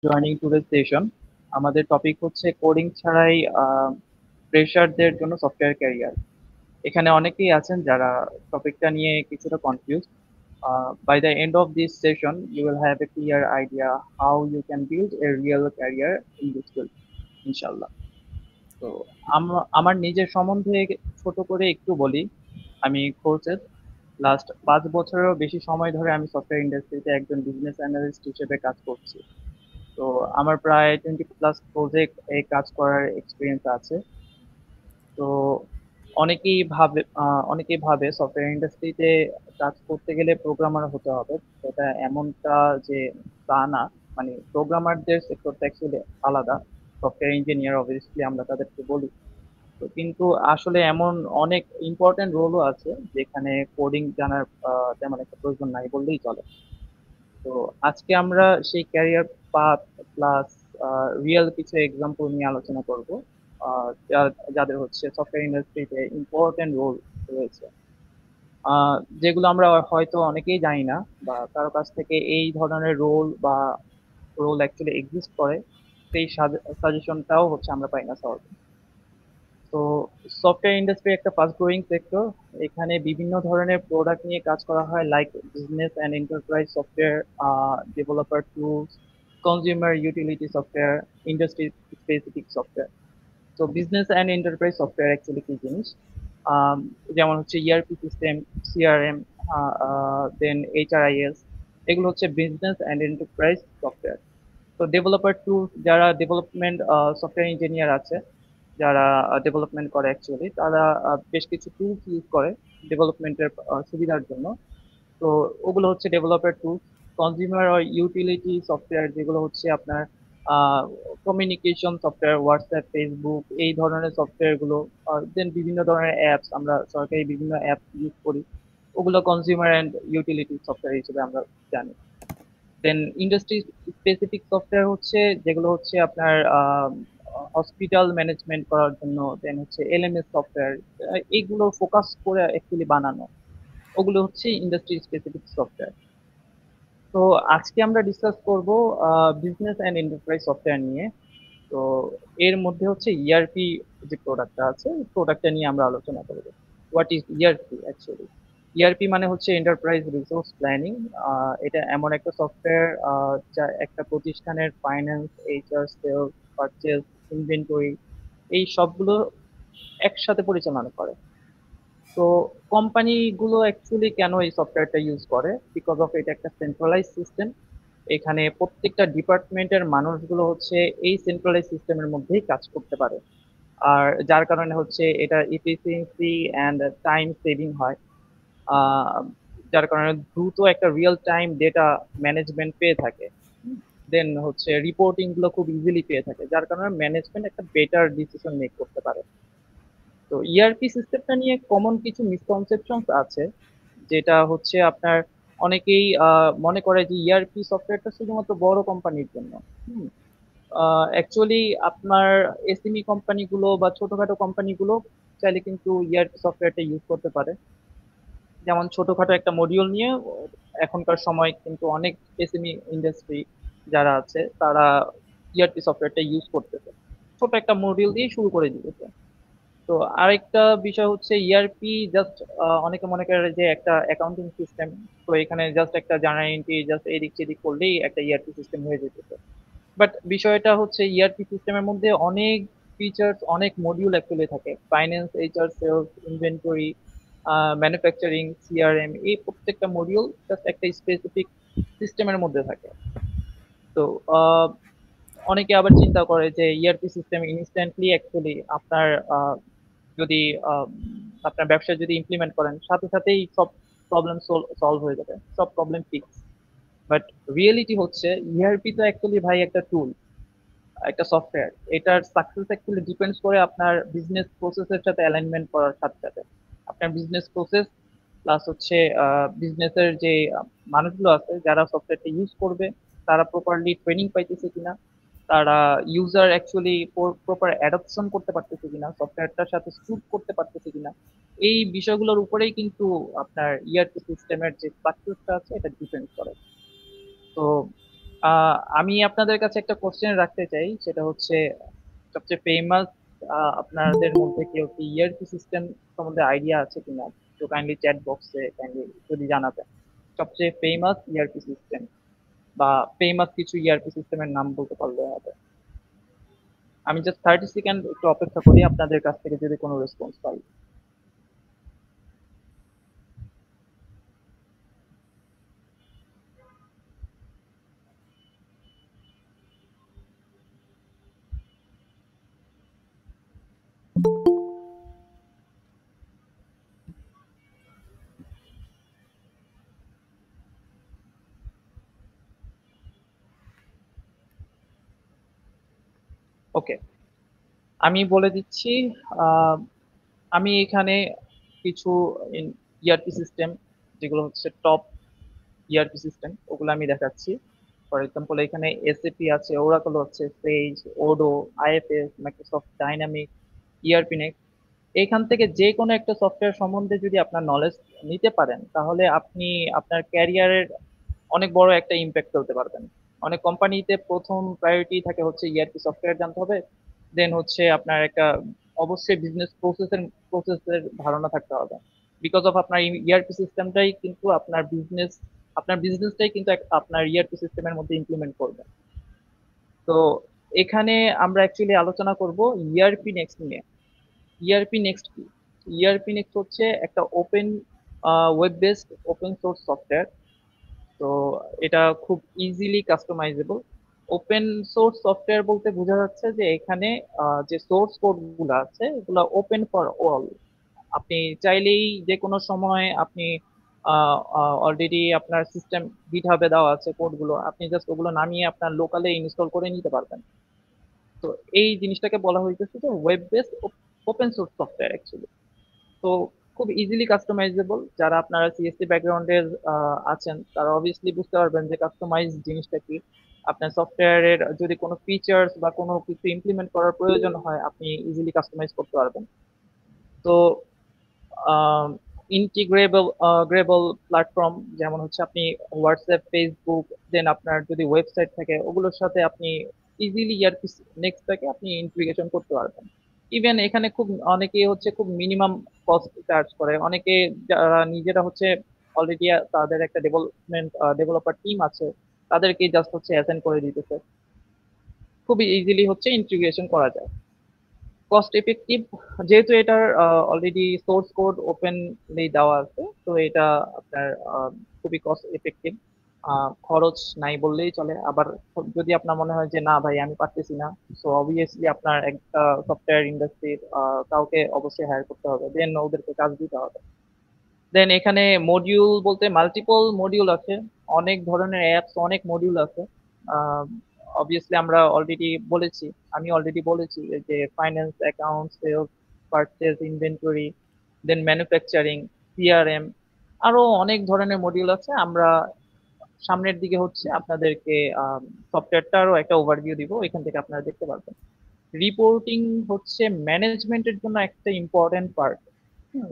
Joining today session. আমাদের topic হচ্ছে coding ছাড়াই ফ্রেশারদের জন্য সফটওয়্যার ক্যারিয়ার। এখানে অনেকেই আছেন যারা টপিকটা নিয়ে কিছুটা confuse. By the end of this session, you will have a clear idea how you can build a real career in this field, ইনশাল্লাহ। তো আমার নিজের সম্বন্ধে ছোট করে একটু বলি। আমি কোর্সের লাস্ট 5 বছরেরও বেশি সময় ধরে আমি সফটওয়্যার ইন্ডাস্ট্রিতে একজন বিজনেস অ্যানালিস্ট হিসেবে কাজ করছি। তো আমার প্রায় 20+ প্রজেক্ট এই কাজ করার এক্সপিরিয়েন্স আছে। তো অনেকেই ভাবে সফটওয়্যার ইন্ডাস্ট্রিতে কাজ করতে গেলে প্রোগ্রামার হতে হবে। সেটা এমনটা যে তা না। মানে প্রোগ্রামারদের সেক্টরটা অ্যাকচুয়ালি আলাদা। সফটওয়্যার ইঞ্জিনিয়ার অবভিয়াসলি আমরা তাদেরকে বলি। তো কিন্তু আসলে এমন অনেক ইম্পর্টেন্ট রোলও আছে যেখানে কোডিং জানার তেমন একটা প্রয়োজন নাই বললেই চলে। তো আজকে আমরা সেই ক্যারিয়ার পাথ প্লাস রিয়েল কিছু এক্সাম্পল নিয়ে আলোচনা করব, যাদের হচ্ছে সফটওয়্যার ইন্ডাস্ট্রিতে ইম্পর্টেন্ট রোল রয়েছে, যেগুলো আমরা হয়তো অনেকেই জানি না, বা কারো কাছ থেকে এই ধরনের রোল অ্যাকচুয়ালি এক্সিস্ট করে সেই সাজেশনটাও হচ্ছে আমরা পাই না সহজে। তো সফটওয়্যার ইন্ডাস্ট্রি একটা ফাস্ট গ্রোয়িং সেক্টর। এখানে বিভিন্ন ধরনের প্রোডাক্ট নিয়ে কাজ করা হয়, like business and enterprise software, developer tools, consumer utility software, industry specific software. তো business and enterprise software actually কি জিনিস? আম, যেমন হচ্ছে ERP system, CRM, then HRIS, এগুলো হচ্ছে বিজনেস অ্যান্ড এন্টারপ্রাইজ সফটওয়্যার। তো ডেভেলপার টুলস, যারা ডেভেলপমেন্ট সফটওয়্যার ইঞ্জিনিয়ার আছে, যারা ডেভেলপমেন্ট করে অ্যাকচুয়ালি, তারা বেশ কিছু টুলস ইউজ করে ডেভেলপমেন্টের সুবিধার জন্য। তো ওগুলো হচ্ছে developer tools. Consumer utility software, যেগুলো হচ্ছে আপনার কমিউনিকেশন সফটওয়্যার, হোয়াটসঅ্যাপ, ফেসবুক, এই ধরনের সফটওয়্যার গুলো। দেন বিভিন্ন ধরনের অ্যাপস, আমরা সরকারি বিভিন্ন অ্যাপ ইউজ করি, ওগুলো কনজিউমার অ্যান্ড ইউটিলিটি সফটওয়্যার হিসেবে আমরা জানি। দেন ইন্ডাস্ট্রি স্পেসিফিক সফটওয়্যার হচ্ছে যেগুলো হচ্ছে আপনার হসপিটাল ম্যানেজমেন্ট করার জন্য, দেন হচ্ছে এলএমএস সফটওয়্যার, এইগুলো ফোকাস করে অ্যাকচুয়ালি বানানো, ওগুলো হচ্ছে ইন্ডাস্ট্রি স্পেসিফিক সফটওয়্যার। তো আজকে আমরা ডিসকাস করব বিজনেস অ্যান্ড এন্টারপ্রাইজ সফটওয়্যার নিয়ে। তো এর মধ্যে হচ্ছে ইআরপি যে প্রোডাক্টটা আছে, প্রোডাক্টটা নিয়ে আমরা আলোচনা করব। What is ERP actually? ERP মানে হচ্ছে এন্টারপ্রাইজ রিসোর্স প্ল্যানিং। এটা এমন একটা সফটওয়্যার যা একটা প্রতিষ্ঠানের finance, HR, sales, purchase, inventory, এই সবগুলো একসাথে পরিচালনা করে। তো কোম্পানিগুলো অ্যাকচুয়ালি কেন এই সফটওয়্যারটা ইউজ করে? বিকজ অফ এটা একটা সেন্ট্রালাইজ সিস্টেম। এখানে প্রত্যেকটা ডিপার্টমেন্টের মানুষগুলো হচ্ছে এই সেন্ট্রালাইজ সিস্টেমের মধ্যেই কাজ করতে পারে। আর যার কারণে হচ্ছে এটা এফিসিয়েন্সি অ্যান্ড টাইম সেভিং হয়। আহ, যার কারণে দ্রুত একটা রিয়েল টাইম ডেটা ম্যানেজমেন্ট পেয়ে থাকে। দেন হচ্ছে রিপোর্টিং গুলো খুব ইজিলি পেয়ে থাকে, যার কারণে ম্যানেজমেন্ট একটা বেটার ডিসিশন মেক করতে পারে। তো ইআরপি সিস্টেমটা নিয়ে কমন কিছু মিসকনসেপশন আছে, যেটা হচ্ছে আপনার অনেকেই মনে করে যে ইআরপি সফটওয়্যারটা শুধুমাত্র বড় কোম্পানির জন্য। অ্যাকচুয়ালি আপনার এসএমই কোম্পানিগুলো বা ছোটখাটো কোম্পানিগুলো চাইলে কিন্তু ইআরপি সফটওয়্যারটা ইউজ করতে পারে। যেমন ছোটখাটো একটা মডিউল নিয়ে এখনকার সময় কিন্তু অনেক এসএমই ইন্ডাস্ট্রি যারা আছে, তারা ইআরপি সফটওয়্যারটা ইউজ করতেছে, ছোট একটা মডিউল দিয়ে শুরু করে দিতেছে। তো আরেকটা বিষয় হচ্ছে ইআরপি জাস্ট, অনেকে মনে করে যে একটা অ্যাকাউন্টিং সিস্টেম। তো এখানে জাস্ট একটা জার্নাল এন্ট্রি জাস্ট এদিক সেদিক করলেই একটা ইআরপি সিস্টেম হয়ে যেতেছে। বাট বিষয়টা হচ্ছে ইআরপি সিস্টেমের মধ্যে অনেক ফিচার্স, অনেক মডিউল অ্যাকচুয়ালি থাকে। Finance, HR, sales, inventory, manufacturing, CRM, এই প্রত্যেকটা মডিউল জাস্ট একটা স্পেসিফিক সিস্টেমের মধ্যে থাকে। তো আহ, অনেকে আবার চিন্তা করে যে ইআরপি সিস্টেম ইনস্ট্যান্টলি অ্যাকচুয়ালি আপনার যদি আহ, আপনার ব্যবসায় যদি ইমপ্লিমেন্ট করেন, সাথে সাথেই সব প্রবলেম সলভ হয়ে যাবে, সব প্রবলেম ফিক্স। বাট রিয়েলিটি হচ্ছে ইআরপি তো অ্যাকচুয়ালি ভাই একটা টুল, একটা সফটওয়্যার। এটার সাকসেস অ্যাকচুয়ালি ডিপেন্ডস করে আপনার বিজনেস প্রসেসের সাথে অ্যালাইনমেন্ট করার সাথে সাথে। আপনার বিজনেস প্রসেস প্লাস হচ্ছে বিজনেসের যে মানুষগুলো আছে যারা সফটওয়্যারটা ইউজ করবে, তারা প্রপারলি ট্রেনিং পাইতেছে কিনা, তারা ইউজার অ্যাকচুয়ালি প্রপার অ্যাডপশন করতে পারতেছে কিনা, সফটওয়্যারটার সাথে স্যুট করতে পারতেছে কিনা, এই বিষয়গুলোর উপরেই কিন্তু আপনার ইআরপি সিস্টেমের যে সাকসেসটা আছে এটা ডিপেন্ড করে। তো আমি আপনাদের কাছে একটা কোশ্চেন রাখতে চাই, সেটা হচ্ছে সবচেয়ে ফেমাস আপনাদের মধ্যে কেউ কি ইআরপি সিস্টেম সম্বন্ধে আইডিয়া আছে কিনা? তো কাইন্ডলি চ্যাট বক্সে কাইন্ডলি যদি জানাতেন সবচেয়ে ফেমাস ইআরপি সিস্টেম বা ফেমাস কিছু ইআরপি সিস্টেমের নাম বলতে পারলে হবে। আমি জাস্ট 30 সেকেন্ড একটু অপেক্ষা করি আপনাদের কাছ থেকে যদি কোনো রেসপন্স পাই। ওকে, আমি বলে দিচ্ছি। আহ, আমি এখানে কিছু ইআরপি সিস্টেম যেগুলো হচ্ছে টপ ইআরপি সিস্টেম ওগুলো আমি দেখাচ্ছি। ফর এক্সাম্পল এখানে এসএপি আছে, ওরাকল হচ্ছে, Sage, Odoo, IFS, Microsoft Dynamic, ERP Next. এখান থেকে যে কোনো একটা সফটওয়্যার সম্বন্ধে যদি আপনার নলেজ নিতে পারেন তাহলে আপনি আপনার ক্যারিয়ারের অনেক বড় একটা ইম্প্যাক্ট ফেলতে পারবেন। অনেক কোম্পানিতে প্রথম প্রায়োরিটি থাকে হচ্ছে ইআরপি সফটওয়্যার জানতে হবে, দেন হচ্ছে আপনার একটা অবশ্যই বিজনেস প্রসেসের ধারণা থাকতে হবে। বিকজ অফ আপনার ইআরপি সিস্টেমটাই কিন্তু আপনার বিজনেসটাই কিন্তু আপনার ইআরপি সিস্টেমের মধ্যে ইমপ্লিমেন্ট করবে। তো এখানে আমরা অ্যাকচুয়ালি আলোচনা করব ইআরপি নেক্সট নিয়ে। ইআরপি নেক্সট কি? ইআরপি নেক্সট হচ্ছে একটা open web based open source software. তো এটা খুব easily customisable. Open source software বলতে বোঝা যাচ্ছে যে এখানে যে সোর্স কোড গুলো আছে এগুলো ওপেন ফর অল। আপনি চাইলেই যে কোনো সময় আপনি অলরেডি আপনার সিস্টেম গিটহাবে দেওয়া আছে কোডগুলো, আপনি জাস্ট ওগুলো নামিয়ে আপনার লোকালে ইনস্টল করে নিতে পারবেন। তো এই জিনিসটাকে বলা হইতেছে যে web base open source software actually. তো খুব ইজিলি কাস্টমাইজেবল। যারা আপনারা সিএসসি ব্যাকগ্রাউন্ডের আছেন তারা অবভিয়াসলি বুঝতে পারবেন যে কাস্টমাইজ জিনিসটা কি। আপনার সফটওয়্যারের যদি কোনো ফিচার্স বা কোনো কিছু ইমপ্লিমেন্ট করার প্রয়োজন হয় আপনি ইজিলি কাস্টমাইজ করতে পারবেন। তো ইন্টিগ্রেবল গ্রেবল প্ল্যাটফর্ম যেমন হচ্ছে আপনি হোয়াটসঅ্যাপ, ফেসবুক, দেন আপনার যদি ওয়েবসাইট থাকে ওগুলোর সাথে আপনি ইজিলি ইয়ারপিস নেক্সটটাকে আপনি ইন্টিগ্রেশন করতে পারবেন। ইভেন এখানে খুব অনেকে হচ্ছে খুব মিনিমাম কস্ট চার্জ করে, অনেকে যারা নিজেরা হচ্ছে অলরেডি তাদের একটা ডেভেলপার টিম আছে তাদেরকে জাস্ট হচ্ছে অ্যাসাইন করে দিতেছে। খুবই ইজিলি হচ্ছে ইন্টিগ্রেশন করা যায়, কস্ট এফেক্টিভ। যেহেতু এটার অলরেডি সোর্স কোড ওপেনলি দেওয়া আছে তো এটা আপনার খুবই কস্ট এফেক্টিভ। খরচ নাই বললেই চলে। আবার যদি আপনার মনে হয় যে না ভাই আমি পারতেছি না, সো অবভিয়াসলি আপনার একটা সফটওয়্যার ইন্ডাস্ট্রির কাউকে অবশ্যই হায়ার করতে হবে, দেন ওদেরকে কাজ দিতে হবে। দেন এখানে মডিউল বলতে মাল্টিপল মডিউল আছে, অনেক ধরনের অ্যাপস, অনেক মডিউল আছে। অবভিয়াসলি আমি অলরেডি বলেছি যে finance, accounts, sales, purchase, inventory, then manufacturing, CRM, আরো অনেক ধরনের মডিউল আছে। আমরা সামনের দিকে হচ্ছে আপনাদেরকে সফটওয়্যারটারও একটা ওভারভিউ দিব, এখান থেকে আপনারা দেখতে পারবেন। রিপোর্টিং হচ্ছে ম্যানেজমেন্টের জন্য একটা ইম্পর্টেন্ট পার্ট।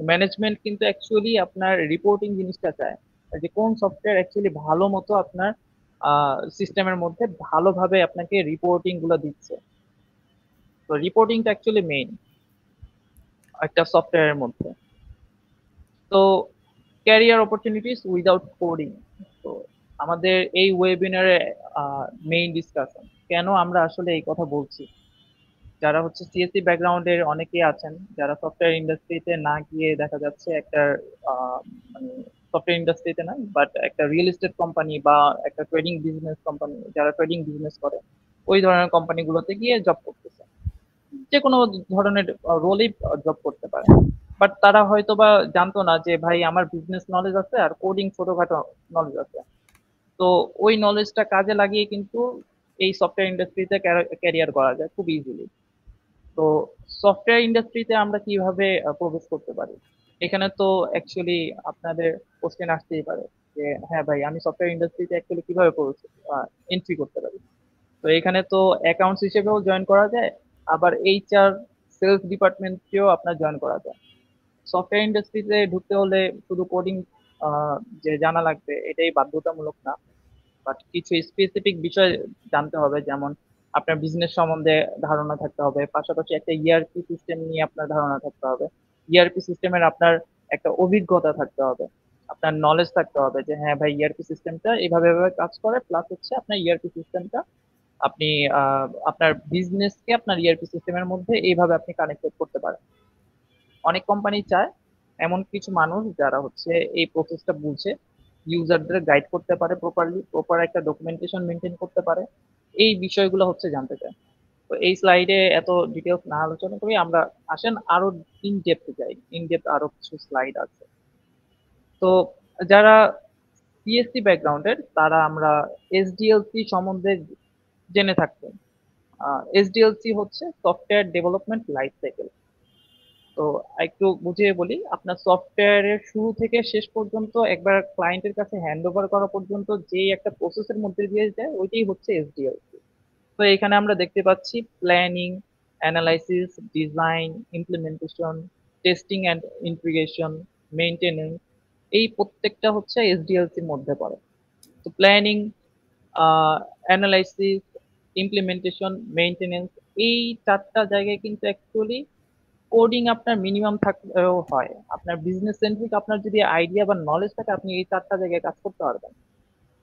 ম্যানেজমেন্ট কিন্তু অ্যাকচুয়ালি আপনার রিপোর্টিং জিনিসটা চায়, যে কোন সফটওয়্যার অ্যাকচুয়ালি ভালো মতো আপনার সিস্টেমের মধ্যে ভালোভাবে আপনাকে রিপোর্টিং গুলো দিচ্ছে। তো রিপোর্টিংটা অ্যাকচুয়ালি মেইন একটা সফটওয়্যারের মধ্যে। তো ক্যারিয়ার অপরচুনিটিস উইদাউট কোডিং। তো আমাদের এই ওয়েবিনারে মেইন ডিসকাশন কেন আমরা আসলে এই কথা বলছি। যারা হচ্ছে সিএসসি ব্যাকগ্রাউন্ডের অনেকেই আছেন যারা সফটওয়্যার ইন্ডাস্ট্রিতে না গিয়ে দেখা যাচ্ছে একটা মানে সফটওয়্যার ইন্ডাস্ট্রিতে না বাট একটা রিয়েল এস্টেট কোম্পানি বা একটা ট্রেডিং বিজনেস কোম্পানি, যারা ট্রেডিং বিজনেস করে ওই ধরনের কোম্পানিগুলোতে গিয়ে জব করতেছে। যে কোনো ধরনের রোলেই জব করতে পারে। বাট তারা হয়তো বা জানতো না যে ভাই আমার বিজনেস নলেজ আছে আর কোডিং ছোটখাটো নলেজ আছে। তো ওই নলেজটা কাজে লাগিয়ে কিন্তু এই সফটওয়্যার ইন্ডাস্ট্রিতে ক্যারিয়ার করা যায় খুব ইজিলি। তো সফটওয়্যার ইন্ডাস্ট্রিতে আমরা কিভাবে প্রবেশ করতে পারি? এখানে তো অ্যাকচুয়ালি আপনাদের কোশ্চেন আসতেই পারে যে হ্যাঁ ভাই আমি সফটওয়্যার ইন্ডাস্ট্রিতে অ্যাকচুয়ালি কিভাবে প্রবেশ এন্ট্রি করতে পারি। তো এখানে তো অ্যাকাউন্টস হিসেবেও জয়েন করা যায়, আবার এইচআর, সেলস ডিপার্টমেন্টেও আপনার জয়েন করা যায়। সফটওয়্যার ইন্ডাস্ট্রিতে ঢুকতে হলে শুধু কোডিং যে জানা লাগবে এটাই বাধ্যতামূলক না। বাট কিছু স্পেসিফিক বিষয় জানতে হবে, যেমন আপনার বিজনেস সম্বন্ধে ধারণা থাকতে হবে, পাশাপাশি একটা ইআরপি সিস্টেম নিয়ে আপনার ধারণা থাকতে হবে, ইআরপি সিস্টেমের আপনার একটা অভিজ্ঞতা থাকতে হবে, আপনার নলেজ থাকতে হবে যে হ্যাঁ ভাই ইআরপি সিস্টেমটা এভাবে এভাবে কাজ করে, প্লাস হচ্ছে আপনার ইআরপি সিস্টেমটা আপনি আপনার বিজনেসকে আপনার ইআরপি সিস্টেমের মধ্যে এইভাবে আপনি কানেক্টেড করতে পারেন। অনেক কোম্পানি চায় এমন কিছু মানুষ যারা হচ্ছে এই প্রসেসটা বুঝে ইউজারদের গাইড করতে পারে, প্রপারলি প্রপার একটা ডকুমেন্টেশন মেনটেন করতে পারে, এই বিষয়গুলো হচ্ছে জানতে চায়। তো এই স্লাইডে এত ডিটেলস না আলোচনা করি আমরা, আসেন আরো ইন ডেপথ যাই, ইন ডেপথ আরো কিছু স্লাইড আছে। তো যারা সিএসসি ব্যাকগ্রাউন্ডের তারা আমরা এসডিএলসি সম্বন্ধে জেনে থাকবেন। এসডিএলসি হচ্ছে সফটওয়্যার ডেভেলপমেন্ট লাইফ সাইকেল। তো একটু বুঝিয়ে বলি, আপনার সফটওয়্যারের শুরু থেকে শেষ পর্যন্ত একবার ক্লায়েন্টের কাছে হ্যান্ড ওভার করা পর্যন্ত যেই একটা প্রসেসের মধ্যে দিয়ে যায় ওইটাই হচ্ছে এসডিএলসি। তো এখানে আমরা দেখতে পাচ্ছি planning, analysis, design, implementation, testing and integration, maintenance, এই প্রত্যেকটা হচ্ছে এসডিএলসির মধ্যে পড়ে। তো প্ল্যানিং, অ্যানালাইসিস, ইমপ্লিমেন্টেশন, মেইনটেনেন্স, এই চারটা জায়গায় কিন্তু অ্যাকচুয়ালি কোডিং আপনার মিনিমাম থাকলেও হয়। আপনার বিজনেস সেন্ট্রিক আপনার যদি আইডিয়া বা নলেজ থাকে আপনি এই চারটা জায়গায় কাজ করতে পারবেন।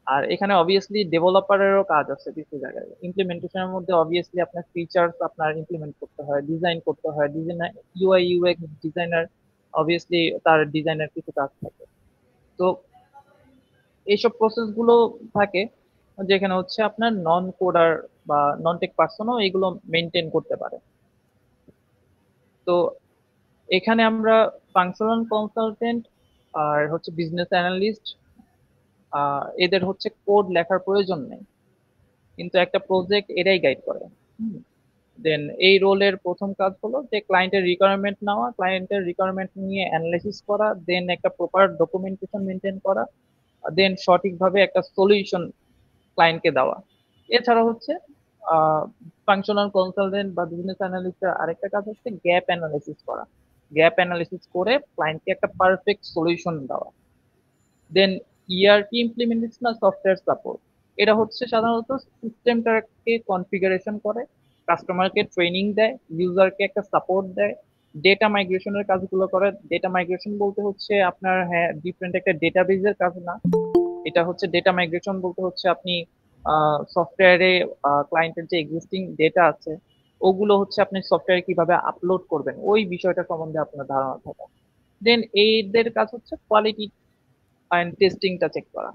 আর এখানে অবভিয়াসলি ডেভেলপারেরও কাজ আছে কিছু জায়গায়, ইমপ্লিমেন্টেশনের মধ্যে অবভিয়াসলি আপনার ফিচার্স আপনার ইমপ্লিমেন্ট করতে হয়, ডিজাইন করতে হয়, designer UI UX designer obviously তার ডিজাইনার কিছু কাজ থাকে। তো এইসব প্রসেস গুলো থাকে যেখানে হচ্ছে আপনার নন কোডার বা নন টেক পার্সনও এগুলো মেনটেন করতে পারে। তো এখানে আমরা ফাংশনাল কনসালটেন্ট আর হচ্ছে বিজনেস অ্যানালিস্ট, এদের হচ্ছে কোড লেখার প্রয়োজন নেই, কিন্তু একটা প্রজেক্ট এরাই গাইড করে। দেন এই রোলের প্রথম কাজ হলো যে ক্লায়েন্টের রিকোয়ারমেন্ট নেওয়া, ক্লায়েন্টের রিকোয়ারমেন্ট নিয়ে অ্যানালাইসিস করা, দেন একটা প্রপার ডকুমেন্টেশন মেনটেন করা, দেন সঠিকভাবে একটা সলিউশন ক্লায়েন্টকে দেওয়া। এছাড়া হচ্ছে ফাংশনাল কনসালটেন্ট বা বিজনেস অ্যানালিস্টের আরেকটা কাজ হচ্ছে গ্যাপ অ্যানালাইসিস করা, গ্যাপ অ্যানালাইসিস করে ক্লায়েন্টকে একটা পারফেক্ট সলিউশন দেওয়া। দেন ইআরপি ইমপ্লিমেন্টেশন আর সফটওয়্যার সাপোর্ট, এটা হচ্ছে সাধারণত সিস্টেমটাকে কনফিগারেশন করে, কাস্টমারকে ট্রেনিং দেয়, ইউজারকে একটা সাপোর্ট দেয়, ডেটা মাইগ্রেশনের কাজগুলো করে। ডেটা মাইগ্রেশন বলতে হচ্ছে আপনার হ্যাঁ ডিফারেন্ট একটা ডেটাবেজের কাজ না, এটা হচ্ছে ডেটা মাইগ্রেশন বলতে হচ্ছে আপনি সফটওয়্যারে ক্লায়েন্টের যে এক্সিস্টিং ডেটা আছে ওগুলো হচ্ছে আপনি সফটওয়্যারে কিভাবে আপলোড করবেন ওই বিষয়টা সম্বন্ধে আপনার ধারণা থাকা। দেন এদের কাজ হচ্ছে কোয়ালিটি অ্যান্ড টেস্টিংটা চেক করা।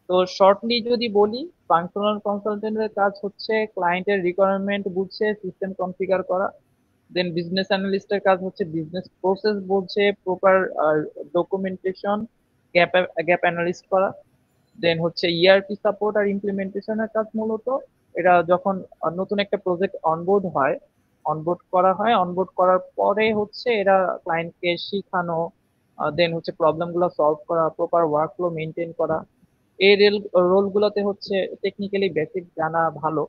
তো শর্টলি যদি বলি, ফাংশনাল কনসালটেন্টের কাজ হচ্ছে ক্লায়েন্টের রিকোয়ারমেন্ট বুঝে সিস্টেম কনফিগার করা। দেন বিজনেস অ্যানালিস্টের কাজ হচ্ছে বিজনেস প্রসেস বুঝে proper documentation, gap gap analyst করা। দেন হচ্ছে ইআরপি সাপোর্ট আর ইমপ্লিমেন্টেশনের কাজ মূলত এরা যখন নতুন একটা প্রজেক্ট অনবোর্ড হয়, অনবোর্ড করা হয়, অনবোর্ড করার পরে হচ্ছে এরা ক্লায়েন্টকে শিখানো, দেন হচ্ছে প্রবলেম গুলো সলভ করা, প্রপার ওয়ার্কফ্লো মেনটেন করা। এই রোল গুলোতে হচ্ছে টেকনিক্যালি বেসিক জানা ভালো,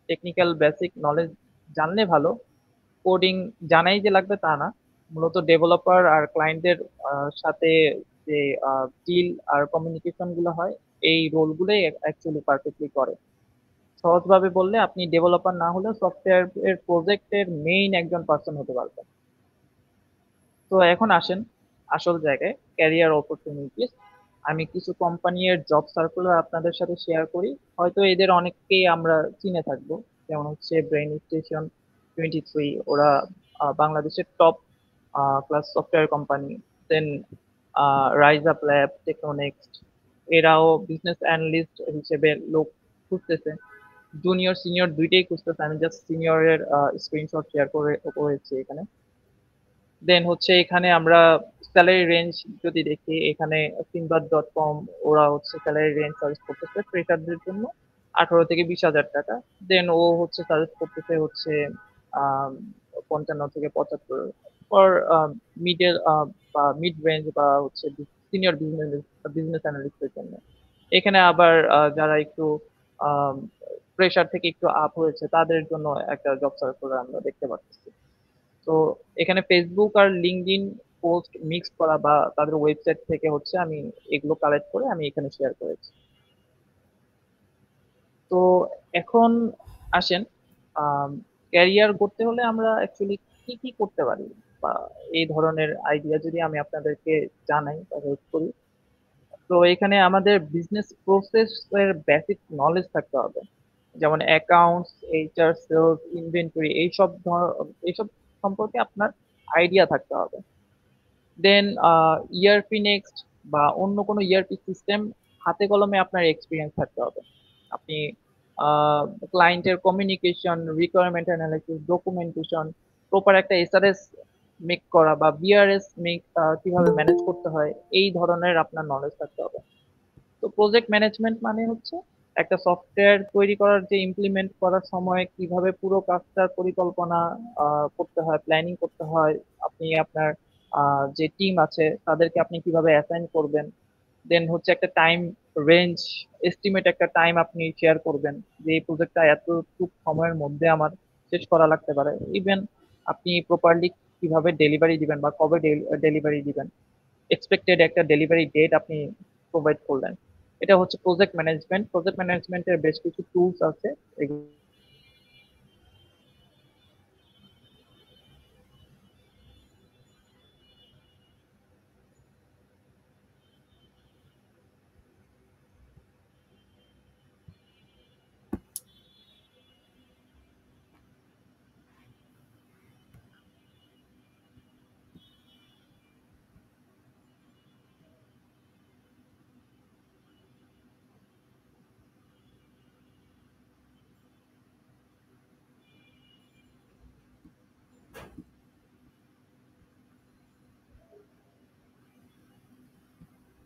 টেকনিক্যাল বেসিক নলেজ জানলে ভালো, কোডিং জানাই যে লাগবে তা না। মূলত ডেভেলপার আর ক্লায়েন্টের সাথে যে ডিল আর কমিউনিকেশন গুলো হয় এই রোল গুলোই অ্যাকচুয়ালি পারফেক্টলি করে। সহজভাবে বললে আপনি ডেভেলপার না হলেও সফটওয়্যার এর প্রজেক্টের মেইন একজন পার্সন হতে পারবেন। তো এখন আসেন আসল জায়গায়, ক্যারিয়ার অপরচুনিটিস। আমি কিছু কোম্পানির জব সার্কুলার আপনাদের সাথে শেয়ার করি, হয়তো এদের অনেককেই আমরা চিনে থাকবো। যেমন হচ্ছে ব্রেইন স্টেশন 23, ওরা বাংলাদেশের টপ ক্লাস সফটওয়্যার কোম্পানি। দেন রাইজ আপ ল্যাব, টেকনোনেক্সট, এরাও বিজনেস অ্যানালিস্ট হিসেবে লোক খুঁজতেছে, জুনিয়র সিনিয়র দুইটাই খুঁজতেছে। আমি জাস্ট সিনিয়রের স্ক্রিনশট শেয়ার করেছি এখানে। দেন হচ্ছে এখানে আমরা স্যালারি রেঞ্জ যদি দেখি, এখানে সিনবাদ.কম ওরা হচ্ছে স্যালারি রেঞ্জ সাজেস্ট করতেছে ফ্রেশারদের জন্য 18 থেকে 20 হাজার টাকা। দেন ও হচ্ছে সাজেস্ট করতেছে হচ্ছে 55 থেকে 75 ফর মিডল বা মিড রেঞ্জ বা হচ্ছে সিনিয়র বিজনেস অ্যানালিস্টের জন্য। এখানে আবার যারা একটু প্রেশার থেকে একটু আপ হয়েছে তাদের জন্য একটা জব সার্কুলার আমরা দেখতে পাচ্ছি। তো এখানে ফেসবুক আর লিঙ্কডইন পোস্ট মিক্স করা বা তাদের ওয়েবসাইট থেকে হচ্ছে আমি এগুলো কালেক্ট করে আমি এখানে শেয়ার করেছি। তো এখন আসেন, ক্যারিয়ার করতে হলে আমরা অ্যাকচুয়ালি কি কি করতে পারি, বা এই ধরনের আইডিয়া যদি আমি আপনাদেরকে জানাই বা হেল্প করি। তো এখানে আমাদের বিজনেস প্রসেস এর বেসিক নলেজ থাকতে হবে, যেমন অ্যাকাউন্টস, এইচআর, সেলস, ইনভেন্টরি, এইসব সম্পর্কে আপনার আইডিয়া থাকতে হবে। দেন ইআরপি নেক্সট বা অন্য কোনো ইআরপি সিস্টেম হাতে কলমে আপনার এক্সপিরিয়েন্স থাকতে হবে। আপনি ক্লায়েন্টের communication, requirement analysis, documentation, proper একটা এসআরএস মেক করা বা বিআরএস মেক কিভাবে ম্যানেজ করতে হয়, এই ধরনের আপনার নলেজ থাকতে হবে। তো প্রজেক্ট ম্যানেজমেন্ট মানে হচ্ছে একটা সফটওয়্যার তৈরি করার যে ইমপ্লিমেন্ট করার সময় কিভাবে পুরো কাজটার পরিকল্পনা করতে হয়, প্ল্যানিং করতে হয়। আপনি আপনার যে টিম আছে তাদেরকে আপনি কিভাবে অ্যাসাইন করবেন। দেন হচ্ছে একটা টাইম রেঞ্জ, এস্টিমেট একটা টাইম আপনি শেয়ার করবেন যে এই প্রজেক্টটা এতটুকু সময়ের মধ্যে আমার শেষ করা লাগতে পারে। ইভেন আপনি প্রপারলি কিভাবে ডেলিভারি দিবেন বা কবে ডেলিভারি দিবেন, এক্সপেক্টেড একটা ডেলিভারি ডেট আপনি প্রোভাইড করলেন। এটা হচ্ছে প্রজেক্ট ম্যানেজমেন্ট। প্রজেক্ট ম্যানেজমেন্টের বেশ কিছু টুলস আছে।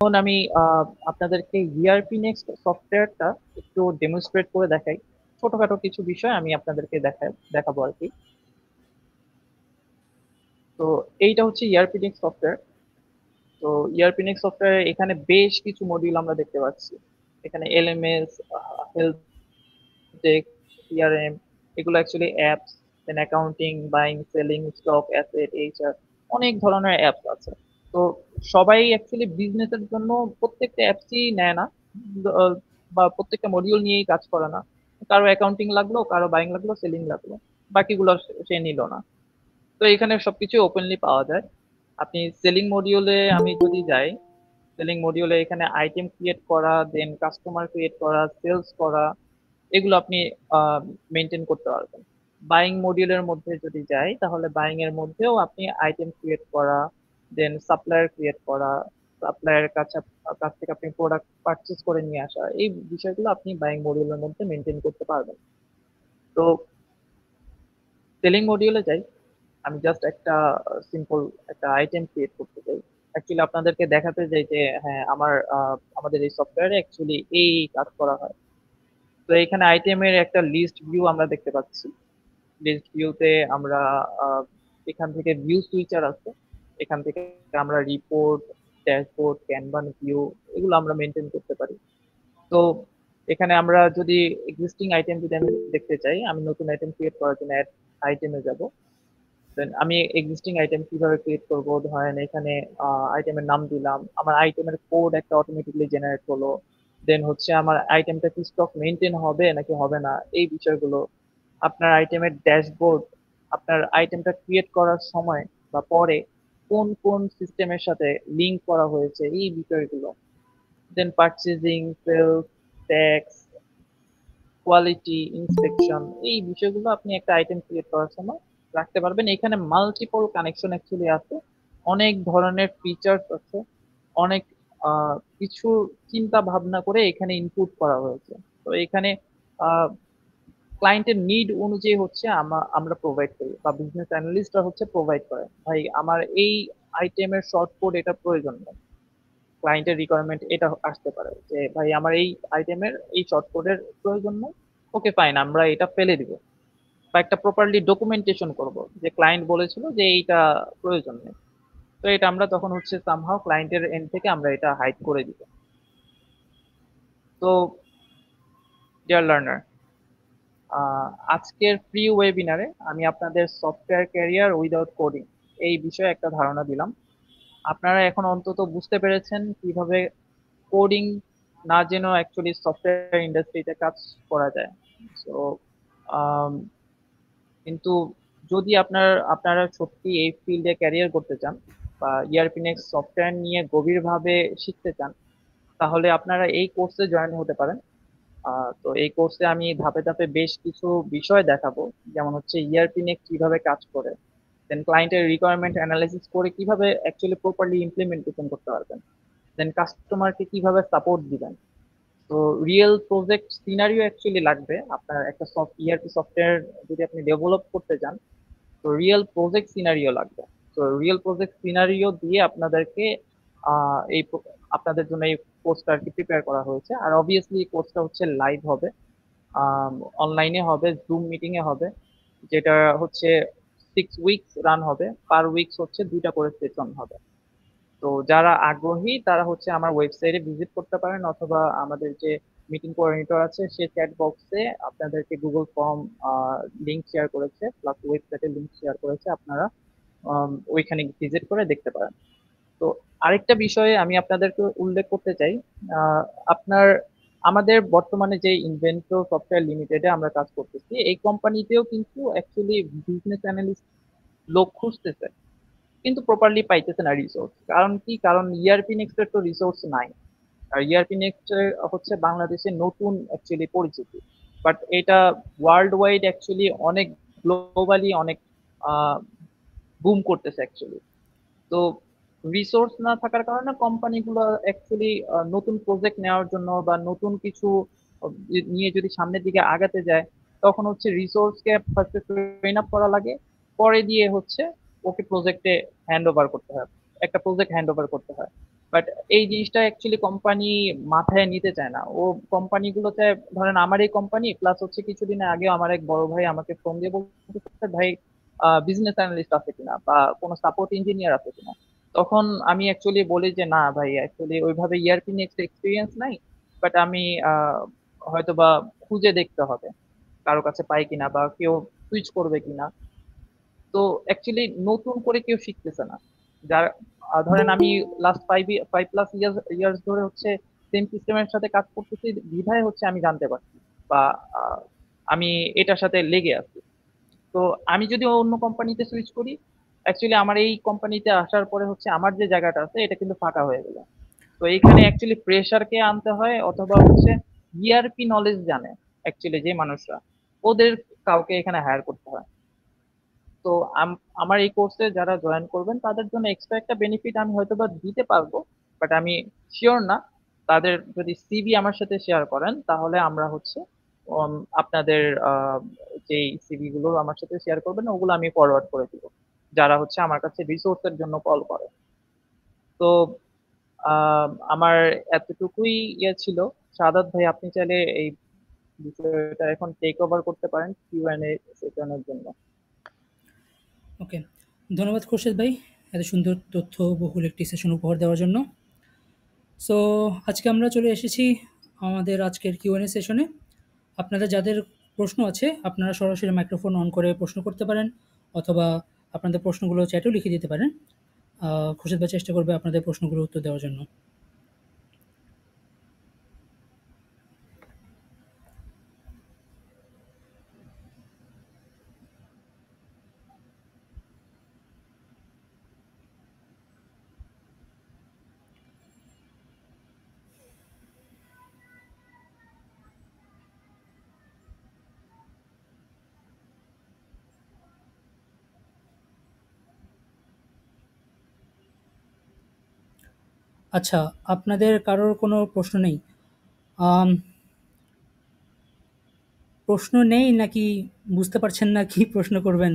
এখন আমি আপনাদেরকে ইআরপি নেক্সট সফটওয়্যারটা একটু ডেমনস্ট্রেট করে দেখাই। ছোটখাটো কিছু বিষয় আমি আপনাদেরকে দেখাবো আর কি। তো এইটা হচ্ছে ইআরপি নেক্সট সফটওয়্যার। তো ইআরপি নেক্সট সফটওয়্যার এখানে বেশ কিছু মডিউল আমরা দেখতে পাচ্ছি। এখানে এলএমএস, হেলথ টেক, সিআরএম, এগুলো actually apps. Then accounting, buying, selling, stock, asset, HR, অনেক ধরনের অ্যাপস আছে। তো সবাই অ্যাকচুয়ালি বিজনেসের জন্য প্রত্যেকটা অ্যাপসই নেয় না, আহ, বা প্রত্যেকটা মডিউল নিয়েই কাজ করে না। কারো অ্যাকাউন্টিং লাগলো, কারো বাইং লাগলো, সেলিং লাগলো, বাকিগুলো সে নিল না। তো এখানে সবকিছু ওপেনলি পাওয়া যায়। আপনি সেলিং মডিউলে আমি যদি যাই, সেলিং মডিউলে এখানে আইটেম ক্রিয়েট করা, দেন কাস্টমার ক্রিয়েট করা, সেলস করা, এগুলো আপনি মেনটেন করতে পারবেন। বাইং মডিউলের মধ্যে যদি যাই তাহলে বাইং এর মধ্যেও আপনি আইটেম ক্রিয়েট করা, দেন সাপ্লায়ার ক্রিয়েট করা, সাপ্লায়ার কাছ থেকে আপনি প্রোডাক্ট পারচেজ করে নিয়ে আসা, এই বিষয়গুলো আপনি বাইং মডিউলের মধ্যে মেনটেন করতে পারবেন। তো সেলিং মডিউলে যাই, আমি জাস্ট একটা সিম্পল একটা আইটেম ক্রিয়েট করতে চাই। অ্যাকচুয়ালি আপনাদেরকে দেখাতে চাই যে হ্যাঁ আমাদের এই সফটওয়্যারে অ্যাকচুয়ালি এই কাজ করা হয়। তো এখানে আইটেমের একটা লিস্ট ভিউ আমরা দেখতে পাচ্ছি। লিস্ট ভিউতে আমরা আহ, এখান থেকে ভিউ সুইচার আছে, এখান থেকে আমরা রিপোর্ট, ড্যাশবোর্ড, ক্যানভান ভিউ, এগুলো আমরা মেনটেন করতে পারি। তো এখানে আমরা যদি এক্সিস্টিং আইটেম যদি আমি দেখতে চাই, আমি নতুন আইটেম ক্রিয়েট করার জন্য অ্যাড আইটেমে যাব। দেন আমি এক্সিস্টিং আইটেম কিভাবে ক্রিয়েট করব, ধরেন এখানে আইটেমের নাম দিলাম, আমার আইটেমের কোড একটা অটোমেটিকলি জেনারেট হলো। দেন হচ্ছে আমার আইটেমটা কি স্টক মেনটেন হবে নাকি হবে না, এই বিষয়গুলো। আপনার আইটেমের ড্যাশবোর্ড, আপনার আইটেমটা ক্রিয়েট করার সময় বা পরে কোন কোন সিস্টেমের সাথে লিংক করা হয়েছে, এই বিষয়গুলো। Then purchasing, sales, tax, quality, inspection, এই বিষয়গুলো আপনি একটা আইটেম ক্রিয়েট করার সময় রাখতে পারবেন। এখানে মাল্টিপল কানেকশন অ্যাকচুয়ালি আছে, অনেক ধরনের ফিচার্স আছে, অনেক কিছু চিন্তা ভাবনা করে এখানে ইনপুট করা হয়েছে। তো এখানে ক্লায়েন্টের নিড অনুযায়ী হচ্ছে আমরা প্রোভাইড করি, বা বিজনেস অ্যানালিস্টরা হচ্ছে প্রোভাইড করে, ভাই আমার এই আইটেমের শর্ট কোড এটা প্রয়োজন নেই। ক্লায়েন্টের রিকোয়ারমেন্ট এটা আসতে পারে যে ভাই আমার এই আইটেমের এই শর্ট কোডের প্রয়োজন নেই, ওকে ফাইন, আমরা এটা ফেলে দিব। বা একটা প্রপারলি ডকুমেন্টেশন করব যে ক্লায়েন্ট বলেছিল যে এইটা প্রয়োজন নেই। তো এটা আমরা তখন হচ্ছে সামহাও ক্লায়েন্টের এন্ড থেকে আমরা এটা হাইড করে দিব। তো ডিয়ার লার্নার, আজকের ফ্রি ওয়েবিনারে আমি আপনাদের সফটওয়্যার ক্যারিয়ার উইদাউট কোডিং এই বিষয়ে একটা ধারণা দিলাম। আপনারা এখন অন্তত বুঝতে পেরেছেন কিভাবে কোডিং না জেনেও অ্যাকচুয়ালি সফটওয়্যার ইন্ডাস্ট্রিতে কাজ করা যায়। সো কিন্তু যদি আপনারা সত্যি এই ফিল্ডে ক্যারিয়ার করতে চান বা ইআরপি নেক্সট সফটওয়্যার নিয়ে গভীরভাবে শিখতে চান, তাহলে আপনারা এই কোর্সে জয়েন হতে পারেন। তো এই কোর্সে আমি ধাপে ধাপে বেশ কিছু বিষয় দেখাবো, যেমন হচ্ছে ইআরপি নেক্সট কিভাবে কাজ করে, দেন ক্লায়েন্টের রিকোয়ারমেন্ট অ্যানালাইসিস করে কিভাবে অ্যাকচুয়ালি প্রপারলি ইমপ্লিমেন্টেশন করতে পারবেন, দেন কাস্টমারকে কিভাবে সাপোর্ট দিবেন। তো রিয়েল প্রজেক্ট সিনারিও অ্যাকচুয়ালি লাগবে আপনার একটা ইআরপি সফটওয়্যার যদি আপনি ডেভেলপ করতে চান, তো রিয়েল প্রজেক্ট সিনারিও লাগবে। তো রিয়েল প্রজেক্ট সিনারিও দিয়ে আপনাদেরকে আপনাদের জন্য এই কোর্সটা আর কি প্রিপেয়ার করা হয়েছে। আর অবভিয়াসলি এই কোর্সটা হচ্ছে লাইভ হবে, অনলাইনে হবে, জুম মিটিং এ হবে, যেটা হচ্ছে 6 উইকস রান হবে, পার উইকস হচ্ছে 2টা করে সেশন হবে। তো যারা আগ্রহী তারা হচ্ছে আমার ওয়েবসাইটে ভিজিট করতে পারেন, অথবা আমাদের যে মিটিং কোঅর্ডিনেটর আছে সে চ্যাট বক্সে আপনাদেরকে গুগল ফর্ম লিংক শেয়ার করেছে, প্লাস ওয়েবসাইটের লিংক শেয়ার করেছে, আপনারা ওইখানে ভিজিট করে দেখতে পারেন। তো আরেকটা বিষয়ে আমি আপনাদেরকে উল্লেখ করতে চাই, আহ, আপনার আমাদের বর্তমানে যে ইনভেন্টো সফটওয়্যার লিমিটেডে আমরা কাজ করতেছি, এই কোম্পানিতেও কিন্তু অ্যাকচুয়ালি বিজনেস অ্যানালিস্ট লোক খুঁজতেছে, কিন্তু প্রপারলি পাইতেছে না রিসোর্স। কারণ কি? কারণ ইআরপি নেক্সট এর তো রিসোর্স নাই। আর ইআরপি নেক্সট হচ্ছে বাংলাদেশের নতুন অ্যাকচুয়ালি পরিচিতি, বাট এটা ওয়ার্ল্ড ওয়াইড অ্যাকচুয়ালি অনেক গ্লোবালি অনেক বুম করতেছে অ্যাকচুয়ালি। তো রিসোর্স না থাকার কারণে কোম্পানিগুলো অ্যাকচুয়ালি নতুন প্রজেক্ট নেওয়ার জন্য বা নতুন কিছু নিয়ে যদি সামনের দিকে আগাতে যায়, তখন হচ্ছে রিসোর্সকে ফার্স্টে ট্রেন আপ করা লাগে, পরে দিয়ে হচ্ছে ওকে প্রজেক্টে হ্যান্ড ওভার করতে হয়, একটা প্রজেক্ট হ্যান্ড ওভার করতে হয়। বাট এই জিনিসটা অ্যাকচুয়ালি কোম্পানি মাথায় নিতে চায় না। ও কোম্পানিগুলো চায়, ধরেন আমার এই কোম্পানি প্লাস হচ্ছে কিছুদিন আগে আমার এক বড় ভাই আমাকে ফোন দিয়ে বলতে, ভাই বিজনেস অ্যানালিস্ট আছে কিনা বা কোনো সাপোর্ট ইঞ্জিনিয়ার আছে কিনা। তখন আমি অ্যাকচুয়ালি বলি যে না ভাই, অ্যাকচুয়ালি ওইভাবে ইআরপি নেক্সট এক্সপিরিয়েন্স নাই, বাট আমি হয়তো বা খুঁজে দেখতে হবে কারো কাছে পাই কিনা বা কেউ সুইচ করবে কিনা। তো অ্যাকচুয়ালি নতুন করে কেউ শিখতেছে না। যার ধরেন আমি লাস্ট 5+ ইয়ার্স ধরে হচ্ছে সেম সিস্টেমের সাথে কাজ করতেছি, বিধায় হচ্ছে আমি জানতে পারছি বা আহ, আমি এটার সাথে লেগে আছি। তো আমি যদি অন্য কোম্পানিতে সুইচ করি, অ্যাকচুয়ালি আমার এই কোম্পানিতে আসার পরে হচ্ছে আমার যে জায়গাটা আছে এটা কিন্তু ফাঁকা হয়ে গেল। তো এইখানে অ্যাকচুয়ালি প্রেশারকে আনতে হয়, অথবা হচ্ছে ইআরপি নলেজ জানে অ্যাকচুয়ালি যে মানুষরা, ওদের কাউকে এখানে হায়ার করতে হয়। তো আমার এই কোর্সে যারা জয়েন করবেন তাদের জন্য এক্সট্রা একটা বেনিফিট আমি হয়তো বা দিতে পারবো, বাট আমি শিওর না। তাদের যদি সিভি আমার সাথে শেয়ার করেন তাহলে আমরা হচ্ছে উম, আপনাদের যেই সিভি গুলো আমার সাথে শেয়ার করবেন ওগুলো আমি ফরওয়ার্ড করে দিব, যারা হচ্ছে আমার কাছে রিসোর্সের জন্য কল করে। তো আমার এতটুকুই ইয়ে ছিল। সাদাত ভাই, আপনি চাইলে এই বিষয়টা এখন টেক ওভার করতে পারেন কিউএনএ সেশনের জন্য। ওকে, ধন্যবাদ খোরশেদ ভাই এত সুন্দর তথ্য বহুল একটি সেশন উপহার দেওয়ার জন্য। সো আজকে আমরা চলে এসেছি আমাদের আজকের কিউএনএ সেশনে। আপনাদের যাদের প্রশ্ন আছে আপনারা সরাসরি মাইক্রোফোন অন করে প্রশ্ন করতে পারেন, অথবা আপনাদের প্রশ্নগুলো চ্যাটেও লিখে দিতে পারেন। খোরশেদ ভাই চেষ্টা করবে আপনাদের প্রশ্নগুলোর উত্তর দেওয়ার জন্য। আচ্ছা, আপনাদের কারোর কোনো প্রশ্ন নেই? আম, প্রশ্ন নেই নাকি বুঝতে পারছেন না কি প্রশ্ন করবেন?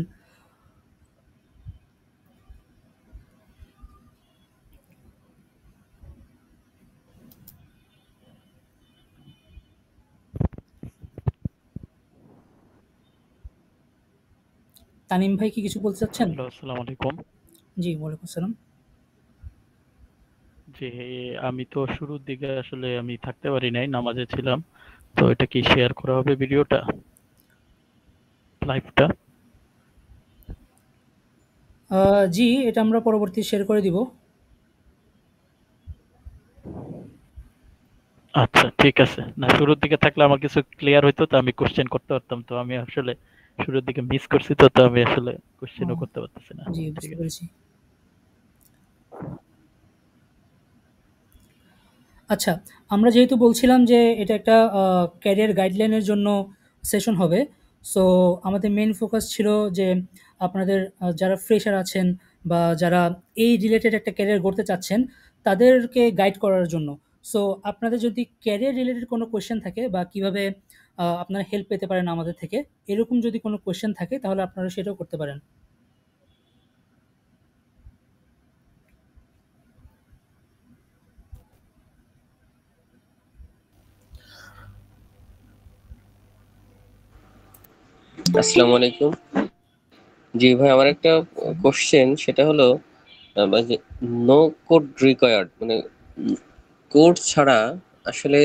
তানিম ভাই কি কিছু বলতে চাচ্ছেন? হ্যালো, আসসালামু আলাইকুম। জি, ওয়ালাইকুম আসসালাম। জি, আমি তো শুরুর দিকে আসলে আমি থাকতে পারি নাই, নামাজে ছিলাম। তো এটা কি শেয়ার করা হবে ভিডিওটা, লাইভটা? জি, এটা আমরা পরবর্তী শেয়ার করে দিব। আচ্ছা, ঠিক আছে। না, শুরুর দিকে থাকলে আমার কিছু ক্লিয়ার হইতো, তো আমি কোশ্চেন করতে পারতাম। তো আমি আসলে শুরুর দিকে মিস করছি, তো আমি আসলে ও, কোশ্চেনও করতে পারতেছি না। জি ঠিক বুঝতে আছে। পেরেছি। আচ্ছা, আমরা যেহেতু বলছিলাম যে এটা একটা ক্যারিয়ার গাইডলাইনের জন্য সেশন হবে। সো আমাদের মেইন ফোকাস ছিল যে আপনাদের যারা ফ্রেশার আছেন বা যারা এই রিলেটেড একটা ক্যারিয়ার গড়তে চাচ্ছেন, তাদেরকে গাইড করার জন্য। সো আপনাদের যদি ক্যারিয়ার রিলেটেড কোনো কোয়েশ্চেন থাকে বা কিভাবে আপনারা হেল্প পেতে পারেন আমাদের থেকে, এরকম যদি কোনো কোয়েশ্চেন থাকে তাহলে আপনারা সেটাও করতে পারেন। আসসালামু আলাইকুম। জি ভাই, আমার একটা কোশ্চেন, সেটা হলো যে নো কোড রিকোয়ার্ড, মানে কোড ছাড়া আসলে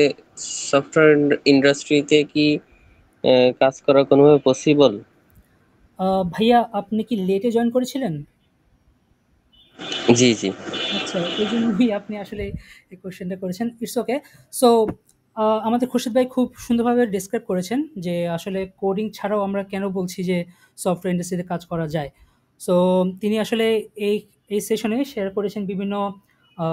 সফটওয়্যার ইন্ডাস্ট্রিতে কি কাজ করা কোনোভাবে পসিবল? ভাইয়া, আপনি কি লেটে জয়েন করেছিলেন? জি জি। আচ্ছা, এইজন্যই আপনি আসলে এই কোয়েশ্চেনটা করেছেন। It's okay. সো আমাদের খুরশিদ ভাই খুব সুন্দরভাবে ডেসক্রাইব করেছেন যে আসলে কোডিং ছাড়াও আমরা কেন বলছি যে সফটওয়্যার ইন্ডাস্ট্রিতে কাজ করা যায়। সো তিনি আসলে এই এই সেশনে শেয়ার করেছেন বিভিন্ন আ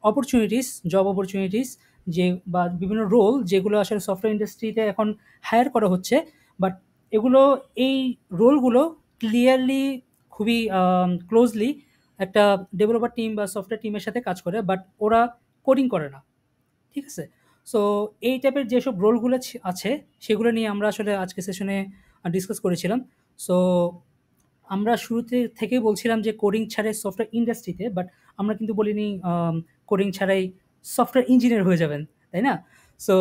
অপরচুনিটিস, জব অপরচুনিটিস যে বা বিভিন্ন রোল যেগুলো আসলে সফটওয়্যার ইন্ডাস্ট্রিতে এখন হায়ার করা হচ্ছে। বাট এগুলো এই রোলগুলো ক্লিয়ারলি খুবই ক্লোজলি একটা ডেভেলপার টিম বা সফটওয়্যার টিমের সাথে কাজ করে, বাট ওরা কোডিং করে না। ঠিক আছে? সো এই টাইপের যেসব রোলগুলো আছে সেগুলো নিয়ে আমরা আসলে আজকে সেশনে ডিসকাস করেছিলাম। সো আমরা শুরুতে থেকেই বলছিলাম যে কোডিং ছাড়াই সফটওয়্যার ইন্ডাস্ট্রিতে, বাট আমরা কিন্তু বলিনি কোডিং ছাড়াই সফটওয়্যার ইঞ্জিনিয়ার হয়ে যাবেন, তাই না? সো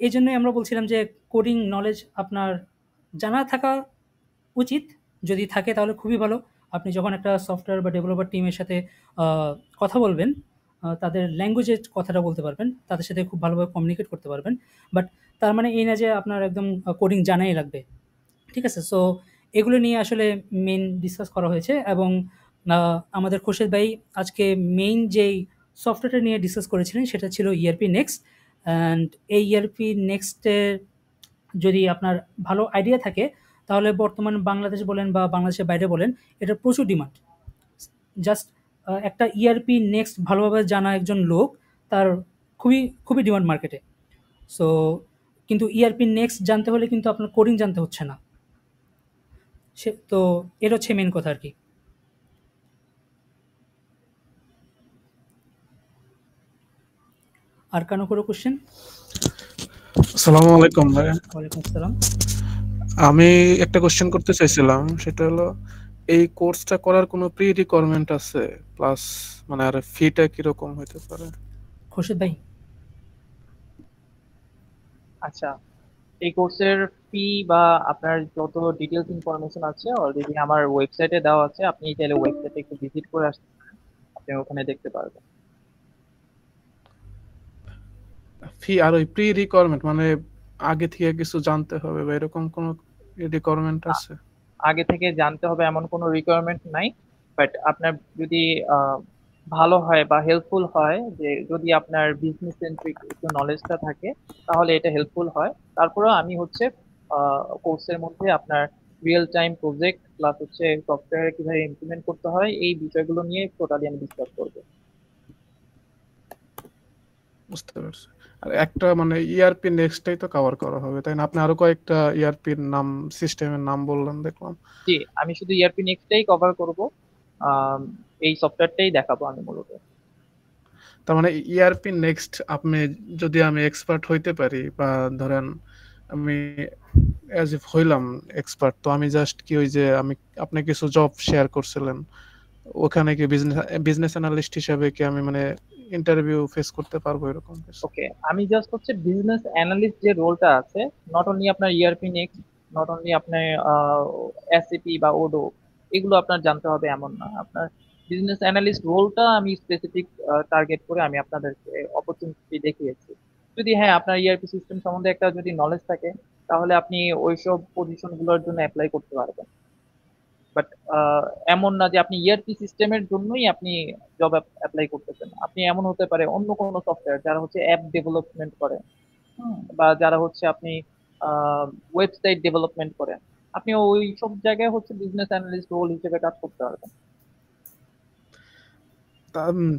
এইজন্যই আমরা বলছিলাম যে কোডিং নলেজ আপনার জানা থাকা উচিত। যদি থাকে তাহলে খুবই ভালো। আপনি যখন একটা সফটওয়্যার বা ডেভেলপার টিমের সাথে আ কথা বলবেন, তাদের ল্যাঙ্গুয়েজে কথাটা বলতে পারবেন। তাদের সাথে খুব ভালোভাবে কমিউনিকেট করতে পারবেন। বাট তার মানে এই না যে আপনার একদম কোডিং জানাই লাগবে। ঠিক আছে? সো এগুলো নিয়ে আসলে মেইন ডিসকাস করা হয়েছে এবং আমাদের খোরশেদ ভাই আজকে মেইন যেই সফটওয়্যারটা নিয়ে ডিসকাস করেছিলেন সেটা ছিল ইআরপি নেক্সট। অ্যান্ড এই ইআরপি নেক্সটের যদি আপনার ভালো আইডিয়া থাকে তাহলে বর্তমান বাংলাদেশ বলেন বা বাংলাদেশের বাইরে বলেন, এটার প্রচুর ডিমান্ড। জাস্ট একটা ইআরপি নেক্সট ভালোভাবে জানা একজন লোক, তার খুবই, খুবই ডিমান্ড মার্কেটে। সো কিন্তু ইআরপি নেক্সট জানতে হলে কিন্তু আপনার কোডিং জানতে হচ্ছে না। তো এটা হচ্ছে মেইন কথা আরকি। আর কারো কোনো কোয়েশ্চেন? আসসালামু আলাইকুম ভাই। ওয়ালাইকুম আসসালাম। আমি একটা কোশ্চেন করতে চাইছিলাম, সেটা হলো এই কোর্সটা করার কোনো প্রি রিকোয়ারমেন্ট আছে? প্লাস মানে আর ফিটা কিরকম হইতে পারে? খোরশেদ ভাই? আচ্ছা, এই কোর্সের ফি বা আপনার যত ডিটেলস ইনফরমেশন আছে অলরেডি আমার ওয়েবসাইটে দেওয়া আছে। আপনি চাইলে ওয়েবসাইটে একটু ভিজিট করে আসতে পারেন, আপনি ওখানে দেখতে পারবেন। ফি আর ওই প্রি রিকোয়ারমেন্ট মানে আগে থেকে কিছু জানতে হবে বা এরকম কোনো রিকোয়ারমেন্ট আ- আছে? আগে থেকে জানতে হবে এমন কোনো রিকোয়ারমেন্ট নাই, বাট আপনার যদি আহ, ভালো হয় বা হেল্পফুল হয়, যে যদি আপনার বিজনেস সেন্ট্রিক একটু নলেজটা থাকে তাহলে এটা হেল্পফুল হয়। তারপরেও আমি হচ্ছে কোর্সের মধ্যে আপনার রিয়েল টাইম প্রজেক্ট প্লাস হচ্ছে সফটওয়্যার কিভাবে ইমপ্লিমেন্ট করতে হয় এই বিষয়গুলো নিয়ে টোটালি আমি ডিসকাস করবো। বুঝতে পারছি। আর একটা মানে ইআরপি নেক্সটটাই তো কভার করা হবে, তাই না? আপনি আরো কয়েকটা ইআরপির নাম, সিস্টেমের নাম বললেন দেখলাম। জি, আমি শুধু ইআরপি নেক্সটটাই কভার করব। আম, এই সফটওয়্যারটাই দেখাবো আমি মূলত। তার মানে ইআরপি নেক্সট আপনি, যদি আমি এক্সপার্ট হইতে পারি বা ধরেন আমি অ্যাজ ইফ হইলাম এক্সপার্ট, তো আমি জাস্ট কি ওই যে আমি, আপনি কিছু জব শেয়ার করছিলেন, ওখানে কি বিজনেস বিজনেস অ্যানালিস্ট হিসেবে কি আমি মানে ইন্টারভিউ ফেস করতে পারবো এরকম কিছু? ওকে, আমি জাস্ট হচ্ছে বিজনেস অ্যানালিস্ট যে রোলটা আছে, নট অনলি আপনার ইআরপি নেক্সট, নট অনলি আপনার এসএপি বা ওডো এগুলো আপনার জানতে হবে এমন না। আপনার বিজনেস অ্যানালিস্ট রোলটা আমি স্পেসিফিক টার্গেট করে আমি আপনাদেরকে অপরচুনিটি দেখিয়েছি। যদি হ্যাঁ আপনার ইআরপি সিস্টেম সম্বন্ধে একটা যদি নলেজ থাকে তাহলে আপনি ওইসব পজিশন গুলোর জন্য অ্যাপ্লাই করতে পারবেন। বাট এমন না যে আপনি ইআরপি সিস্টেমের জন্যই আপনি জব অ্যাপ্লাই করতেছেন। আপনি এমন হতে পারে অন্য কোনো সফটওয়্যার যারা হচ্ছে অ্যাপ ডেভেলপমেন্ট করে, বা যারা হচ্ছে আপনি ওয়েবসাইট ডেভেলপমেন্ট করেন, আপনি ওই সব জায়গায় হচ্ছে বিজনেস অ্যানালিস্ট রোল হিসেবে কাজ করতে পারবেন।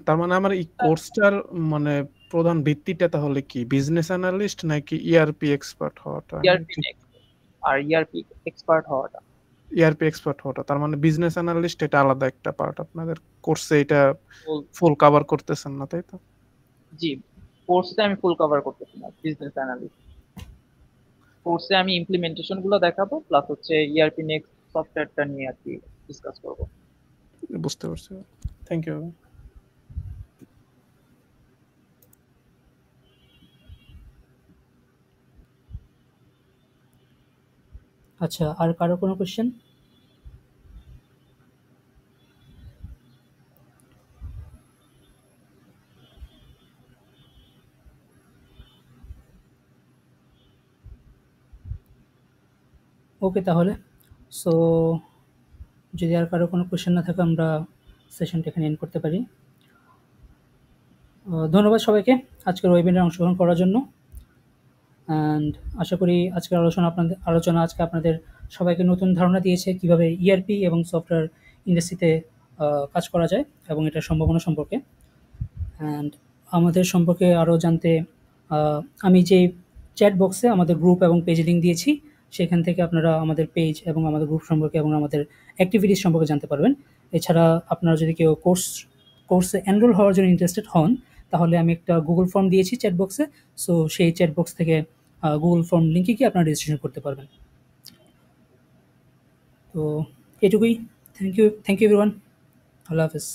তার মানে আমার এই কোর্সটার মানে প্রধান ভিত্তিটা তাহলে কি বিজনেস অ্যানালিস্ট নাকি ইআরপি এক্সপার্ট হওয়াটা? ইআরপি আর ইআরপি এক্সপার্ট হওয়াটা। ইআরপি এক্সপার্ট হওয়াটা তার মানে বিজনেস অ্যানালিস্ট এটা আলাদা একটা পার্ট, আপনাদের কোর্সে এটা ফুল কভার করতেছেন না, তাই তো? জি, কোর্সে আমি ফুল কভার করতেছি না বিজনেস অ্যানালিস্ট। কোর্সে আমি ইমপ্লিমেন্টেশন গুলো দেখাবো, প্লাস হচ্ছে ইআরপি নেক্সট সফটওয়্যারটা নিয়ে আর কি ডিসকাস করবো। বুঝতে পারছি, থ্যাংক ইউ। আচ্ছা, আর কারো কোনো কোয়েশ্চেন? ওকে, তাহলে সো যদি আর কারো কোনো কোয়েশ্চেন না থাকে আমরা সেশনটা এখানে এন্ড করতে পারি। ধন্যবাদ সবাইকে আজকের ওয়েবিনারে অংশগ্রহণ করার জন্য। অ্যান্ড আশা করি আজকের আলোচনা আজকে আপনাদের সবাইকে নতুন ধারণা দিয়েছে কীভাবে ইআরপি এবং সফটওয়্যার ইন্ডাস্ট্রিতে কাজ করা যায় এবং এটার সম্ভাবনা সম্পর্কে। অ্যান্ড আমাদের সম্পর্কে আরও জানতে আমি যে চ্যাট বক্সে আমাদের গ্রুপ এবং পেজ লিঙ্ক দিয়েছি, সেখান থেকে আপনারা আমাদের পেজ এবং আমাদের গ্রুপ সম্পর্কে এবং আমাদের অ্যাক্টিভিটিস সম্পর্কে জানতে পারবেন। এছাড়া আপনারা যদি কেউ কোর্সে এনরোল হওয়ার জন্য ইন্টারেস্টেড হন, তাহলে আমি একটা গুগল ফর্ম দিয়েছি চ্যাট বক্সে। সো সেই চ্যাট বক্স থেকে গুগল ফর্ম লিঙ্কে গিয়ে আপনারা রেজিস্ট্রেশন করতে পারবেন। তো এটুকুই। Thank you everyone. আল্লাহ হাফেজ।